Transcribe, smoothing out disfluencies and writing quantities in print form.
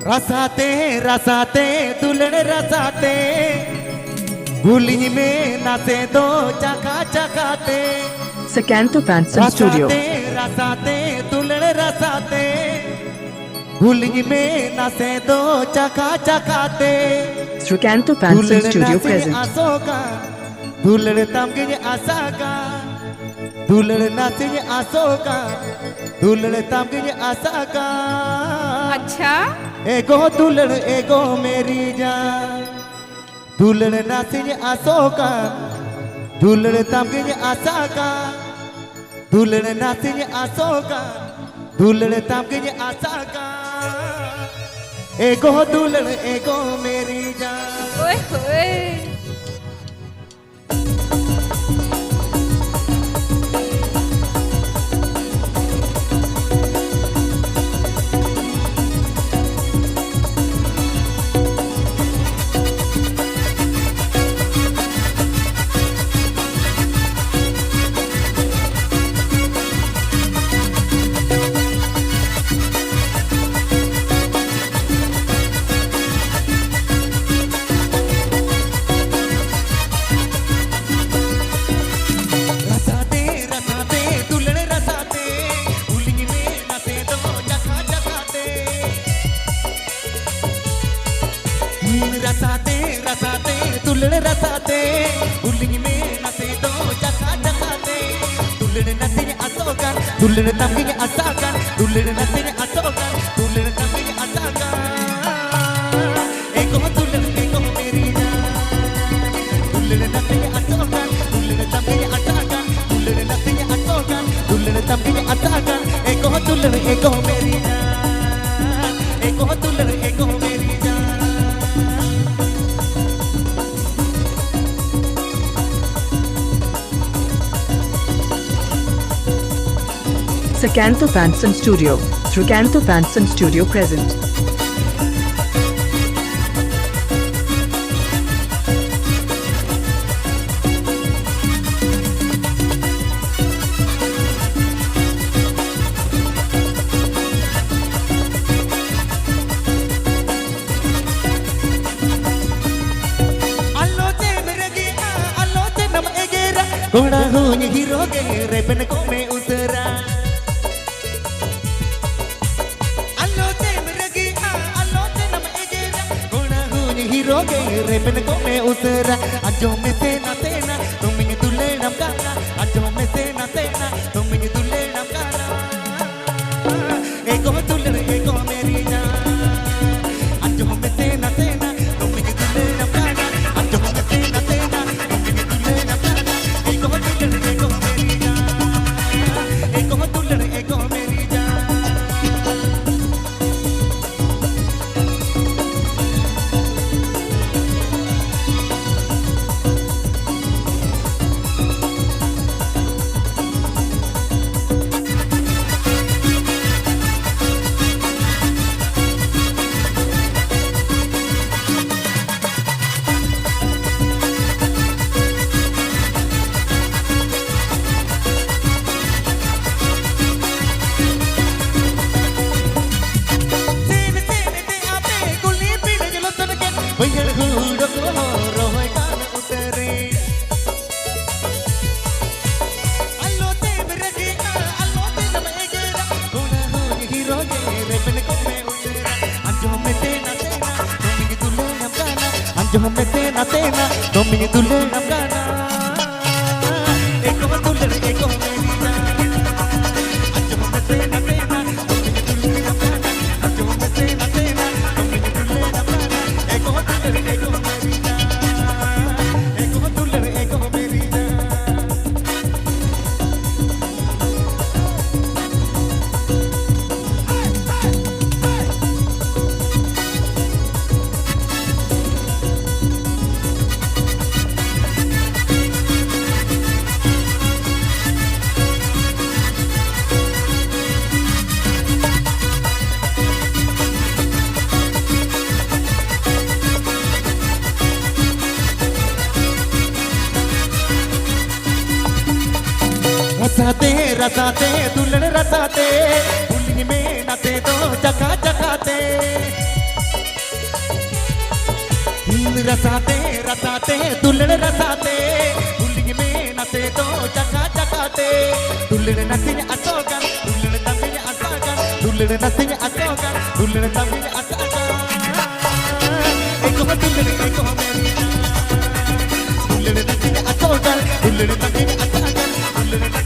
रसाते रसाते दुल्हन रसाते गुली में नाचे दो चका चकाते Sakanto Fanson Studio. रसाते दुल्हन रसाते गुली में नाचे दो चका चकाते Sakanto Fanson Studio present. आसोगा दुल्हन तमगे आसागा दुल्हन नाचे आसोगा दुल्हन तमगे आसागा। अच्छा एगो दुल्हन एगो मेरी जान दुल्हन नाचे आसोगा दुल्हन तमगे आसागा दुल्हन नाचे आसोगा दुल्हन तमगे आसागा। एगो दुल्हन एगो मेरी जान। ओए होए रसाते रसाते दुल्हन रसाते उलिंग में नसे दो चका चकाते दुल्हन नसे आसोगन दुल्हन तमगे आसागन दुल्हन नसे आसोगन दुल्हन तमगे आसागन। एगो दुल्हन एगो मेरी जान दुल्हन नसे आसोगन दुल्हन तमगे आसागन दुल्हन नसे आसोगन दुल्हन तमगे आसागन। एगो दुल्हन एगो मेरी जान एगो दुल्हन एगो मेरी जान। Sakanto Fanson Studio. Sakanto Fanson Studio present. घोड़ा हूँ हीरो के रेपन को में उतरा हीरो के रेपन को में उतरा अजो में से ना तेना तुम ही दुल्ले नम गाना अजो में से ना तेना तुम ही दुल्ले नम गाना। एगो दुल्हन एगो मेरी जान अजो में से ना तेना तुम ही दुल्ले नम गाना अजो में से ना तेना तुम ही दुल्ले नम गाना। एगो दुल्हन एगो मेरी जान एगो दुल्हन एगो मेरी जान। भैया हुड़ो को रोए कान उतरे अल्लो ते रगे अल्लो ते नमगेरा घोड़ा हो हीरो के रेपन को में उतरा अंजो में ते ना तेना तुम ही दुल्ले नम गाना अंजो में ते ना तेना तुम ही दुल्ले नम गाना। एको दुल्हन एको मेरी जान अंजो में ते ना तेना तुम ही दुल्ले नम गाना अंजो में ते ना तेना तुम ही दुल्ले नम गाना। एको दुल्हन एको मेरी जान एको दुल्हन एको मेरी जान। रसाते रसाते दुल्हन रसाते उलिंग में नसे दो चका चकाते रसाते रसाते दुल्हन रसाते दुल्हन में नते दो चका चकाते दुल्हन नथिन अटोगन दुल्हन तमिन अटोगन दुल्हन नथिन अटोगन दुल्हन तमिन अटोगन एक हो दुल्हन एक हो मेरी दुल्हन नथिन अटोगन दुल्हन तमिन अटोगन दुल्हन